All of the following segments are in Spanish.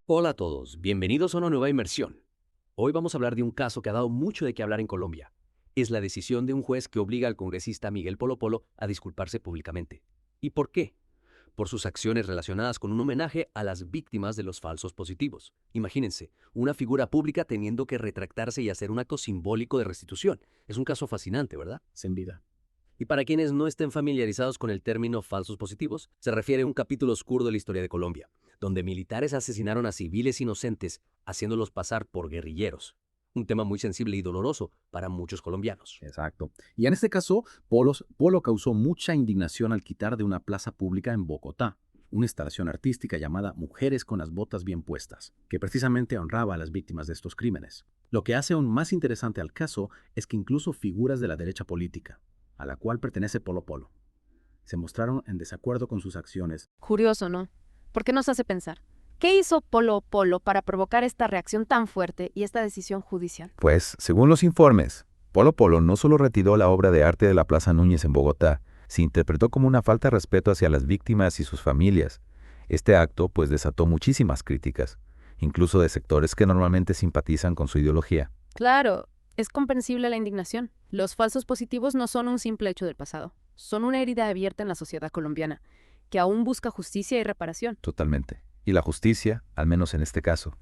Hola a todos, bienvenidos a una nueva inmersión. Hoy vamos a hablar de un caso que ha dado mucho de qué hablar en Colombia. Es la decisión de un juez que obliga al congresista Miguel Polo Polo a disculparse públicamente. ¿Y por qué? Por sus acciones relacionadas con un homenaje a las víctimas de los falsos positivos. Imagínense, una figura pública teniendo que retractarse y hacer un acto simbólico de restitución. Es un caso fascinante, ¿verdad? Sin vida. Y para quienes no estén familiarizados con el término falsos positivos, se refiere a un capítulo oscuro de la historia de Colombia, donde militares asesinaron a civiles inocentes, haciéndolos pasar por guerrilleros. Un tema muy sensible y doloroso para muchos colombianos. Exacto. Y en este caso, Polo causó mucha indignación al quitar de una plaza pública en Bogotá una instalación artística llamada Mujeres con las botas bien puestas, que precisamente honraba a las víctimas de estos crímenes. Lo que hace aún más interesante al caso es que incluso figuras de la derecha política, a la cual pertenece Polo Polo, se mostraron en desacuerdo con sus acciones. Curioso, ¿no? ¿Por qué nos hace pensar? ¿Qué hizo Polo Polo para provocar esta reacción tan fuerte y esta decisión judicial? Pues, según los informes, Polo Polo no solo retiró la obra de arte de la Plaza Núñez en Bogotá, se interpretó como una falta de respeto hacia las víctimas y sus familias. Este acto, pues, desató muchísimas críticas, incluso de sectores que normalmente simpatizan con su ideología. Claro, es comprensible la indignación. Los falsos positivos no son un simple hecho del pasado, son una herida abierta en la sociedad colombiana, que aún busca justicia y reparación. Totalmente. Y la justicia, al menos en este caso,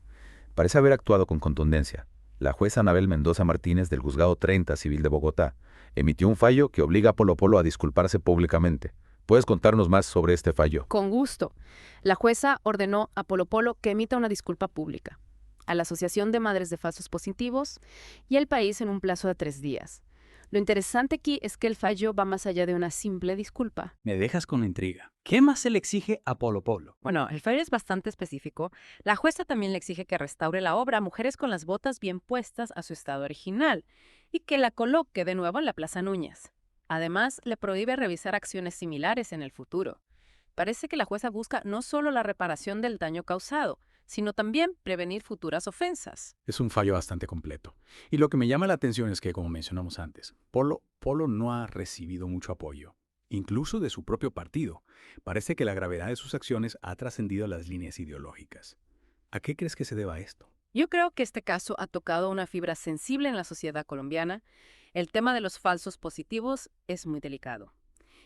parece haber actuado con contundencia. La jueza Anabel Mendoza Martínez del Juzgado 30 Civil de Bogotá emitió un fallo que obliga a Polo Polo a disculparse públicamente. ¿Puedes contarnos más sobre este fallo? Con gusto, la jueza ordenó a Polo Polo que emita una disculpa pública a la Asociación de Madres de Falsos Positivos y al país en un plazo de 3 días. Lo interesante aquí es que el fallo va más allá de una simple disculpa. Me dejas con la intriga. ¿Qué más se le exige a Polo Polo? Bueno, el fallo es bastante específico. La jueza también le exige que restaure la obra Mujeres con las botas bien puestas a su estado original y que la coloque de nuevo en la Plaza Núñez. Además, le prohíbe revisar acciones similares en el futuro. Parece que la jueza busca no solo la reparación del daño causado, sino también prevenir futuras ofensas. Es un fallo bastante completo. Y lo que me llama la atención es que, como mencionamos antes, Polo no ha recibido mucho apoyo, incluso de su propio partido. Parece que la gravedad de sus acciones ha trascendido las líneas ideológicas. ¿A qué crees que se deba esto? Yo creo que este caso ha tocado una fibra sensible en la sociedad colombiana. El tema de los falsos positivos es muy delicado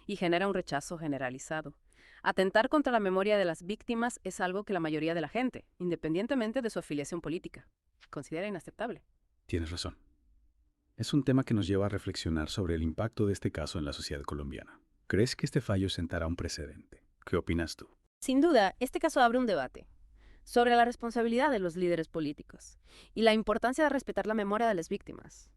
y genera un rechazo generalizado. Atentar contra la memoria de las víctimas es algo que la mayoría de la gente, independientemente de su afiliación política, considera inaceptable. Tienes razón. Es un tema que nos lleva a reflexionar sobre el impacto de este caso en la sociedad colombiana. ¿Crees que este fallo sentará un precedente? ¿Qué opinas tú? Sin duda, este caso abre un debate sobre la responsabilidad de los líderes políticos y la importancia de respetar la memoria de las víctimas.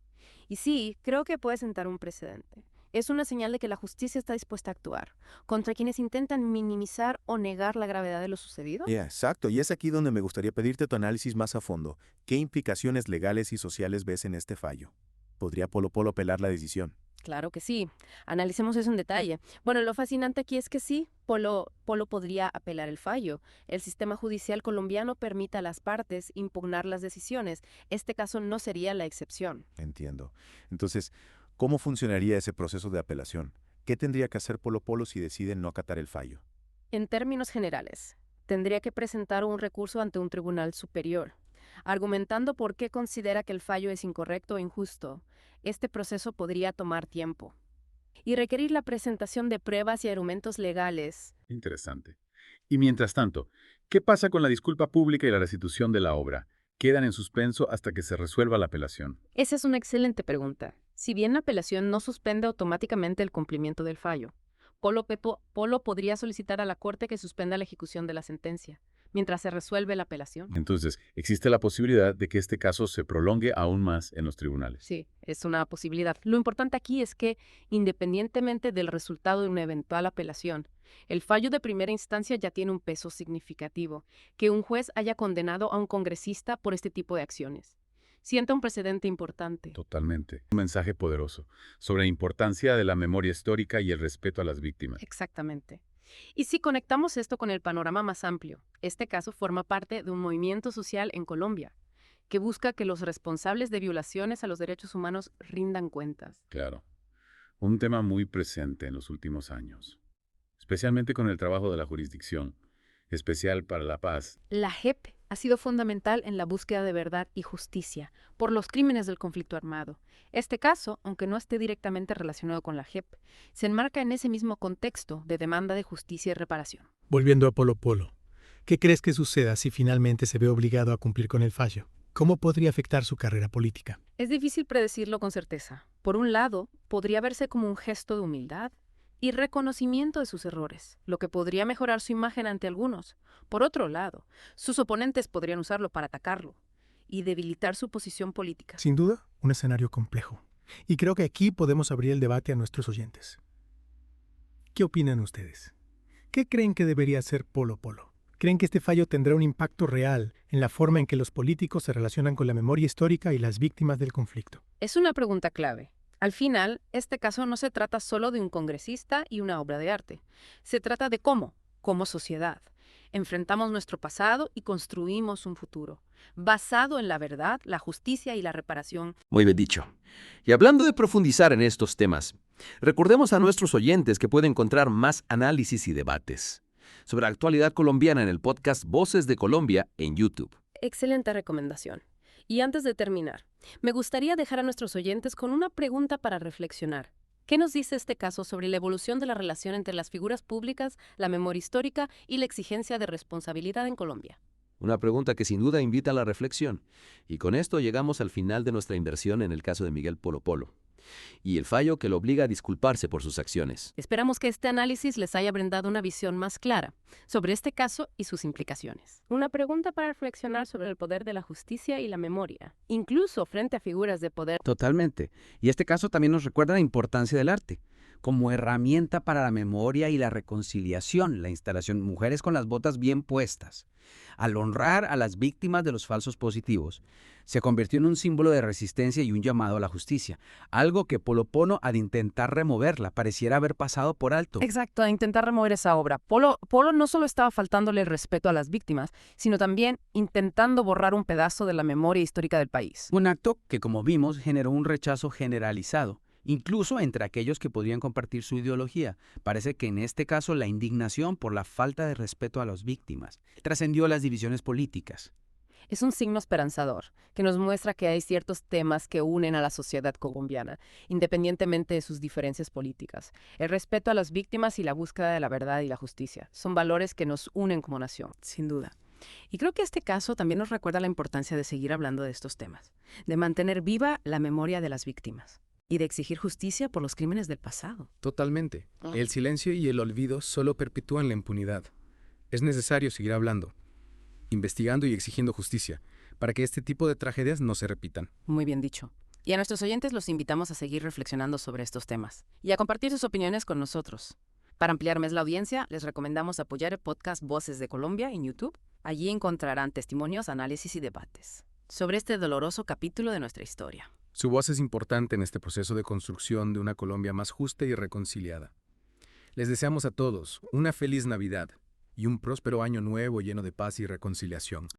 Y sí, creo que puede sentar un precedente. Es una señal de que la justicia está dispuesta a actuar contra quienes intentan minimizar o negar la gravedad de lo sucedido. Exacto, y es aquí donde me gustaría pedirte tu análisis más a fondo. ¿Qué implicaciones legales y sociales ves en este fallo? ¿Podría Polo Polo apelar la decisión? Claro que sí. Analicemos eso en detalle. Bueno, lo fascinante aquí es que sí, Polo podría apelar el fallo. El sistema judicial colombiano permite a las partes impugnar las decisiones. Este caso no sería la excepción. Entiendo. Entonces, ¿cómo funcionaría ese proceso de apelación? ¿Qué tendría que hacer Polo Polo si decide no acatar el fallo? En términos generales, tendría que presentar un recurso ante un tribunal superior, argumentando por qué considera que el fallo es incorrecto o injusto. Este proceso podría tomar tiempo y requerir la presentación de pruebas y argumentos legales. Interesante. Y mientras tanto, ¿qué pasa con la disculpa pública y la restitución de la obra? ¿Quedan en suspenso hasta que se resuelva la apelación? Esa es una excelente pregunta. Si bien la apelación no suspende automáticamente el cumplimiento del fallo, Polo podría solicitar a la Corte que suspenda la ejecución de la sentencia, mientras se resuelve la apelación. Entonces, existe la posibilidad de que este caso se prolongue aún más en los tribunales. Sí, es una posibilidad. Lo importante aquí es que, independientemente del resultado de una eventual apelación, el fallo de primera instancia ya tiene un peso significativo, que un juez haya condenado a un congresista por este tipo de acciones. Sienta un precedente importante. Totalmente. Un mensaje poderoso sobre la importancia de la memoria histórica y el respeto a las víctimas. Exactamente. Y si conectamos esto con el panorama más amplio, este caso forma parte de un movimiento social en Colombia que busca que los responsables de violaciones a los derechos humanos rindan cuentas. Claro. Un tema muy presente en los últimos años, especialmente con el trabajo de la Jurisdicción Especial para la Paz. La JEP ha sido fundamental en la búsqueda de verdad y justicia por los crímenes del conflicto armado. Este caso, aunque no esté directamente relacionado con la JEP, se enmarca en ese mismo contexto de demanda de justicia y reparación. Volviendo a Polo Polo, ¿qué crees que suceda si finalmente se ve obligado a cumplir con el fallo? ¿Cómo podría afectar su carrera política? Es difícil predecirlo con certeza. Por un lado, podría verse como un gesto de humildad y reconocimiento de sus errores, lo que podría mejorar su imagen ante algunos. Por otro lado, sus oponentes podrían usarlo para atacarlo y debilitar su posición política. Sin duda, un escenario complejo. Y creo que aquí podemos abrir el debate a nuestros oyentes. ¿Qué opinan ustedes? ¿Qué creen que debería hacer Polo Polo? ¿Creen que este fallo tendrá un impacto real en la forma en que los políticos se relacionan con la memoria histórica y las víctimas del conflicto? Es una pregunta clave. Al final, este caso no se trata solo de un congresista y una obra de arte. Se trata de cómo, como sociedad, enfrentamos nuestro pasado y construimos un futuro, basado en la verdad, la justicia y la reparación. Muy bien dicho. Y hablando de profundizar en estos temas, recordemos a nuestros oyentes que pueden encontrar más análisis y debates sobre la actualidad colombiana en el podcast Voces de Colombia en YouTube. Excelente recomendación. Y antes de terminar, me gustaría dejar a nuestros oyentes con una pregunta para reflexionar. ¿Qué nos dice este caso sobre la evolución de la relación entre las figuras públicas, la memoria histórica y la exigencia de responsabilidad en Colombia? Una pregunta que sin duda invita a la reflexión. Y con esto llegamos al final de nuestra inversión en el caso de Miguel Polo Polo y el fallo que lo obliga a disculparse por sus acciones. Esperamos que este análisis les haya brindado una visión más clara sobre este caso y sus implicaciones. Una pregunta para reflexionar sobre el poder de la justicia y la memoria, incluso frente a figuras de poder. Totalmente. Y este caso también nos recuerda la importancia del arte como herramienta para la memoria y la reconciliación, la instalación Mujeres con las botas bien puestas. Al honrar a las víctimas de los falsos positivos, se convirtió en un símbolo de resistencia y un llamado a la justicia, algo que Polo Polo, al intentar removerla, pareciera haber pasado por alto. Exacto, a intentar remover esa obra. Polo no solo estaba faltándole el respeto a las víctimas, sino también intentando borrar un pedazo de la memoria histórica del país. Un acto que, como vimos, generó un rechazo generalizado, incluso entre aquellos que podrían compartir su ideología. Parece que en este caso la indignación por la falta de respeto a las víctimas trascendió las divisiones políticas. Es un signo esperanzador, que nos muestra que hay ciertos temas que unen a la sociedad colombiana, independientemente de sus diferencias políticas. El respeto a las víctimas y la búsqueda de la verdad y la justicia son valores que nos unen como nación, sin duda. Y creo que este caso también nos recuerda la importancia de seguir hablando de estos temas, de mantener viva la memoria de las víctimas y de exigir justicia por los crímenes del pasado. Totalmente. El silencio y el olvido solo perpetúan la impunidad. Es necesario seguir hablando, investigando y exigiendo justicia, para que este tipo de tragedias no se repitan. Muy bien dicho. Y a nuestros oyentes los invitamos a seguir reflexionando sobre estos temas y a compartir sus opiniones con nosotros. Para ampliar más la audiencia, les recomendamos apoyar el podcast Voces de Colombia en YouTube. Allí encontrarán testimonios, análisis y debates sobre este doloroso capítulo de nuestra historia. Su voz es importante en este proceso de construcción de una Colombia más justa y reconciliada. Les deseamos a todos una feliz Navidad y un próspero año nuevo lleno de paz y reconciliación.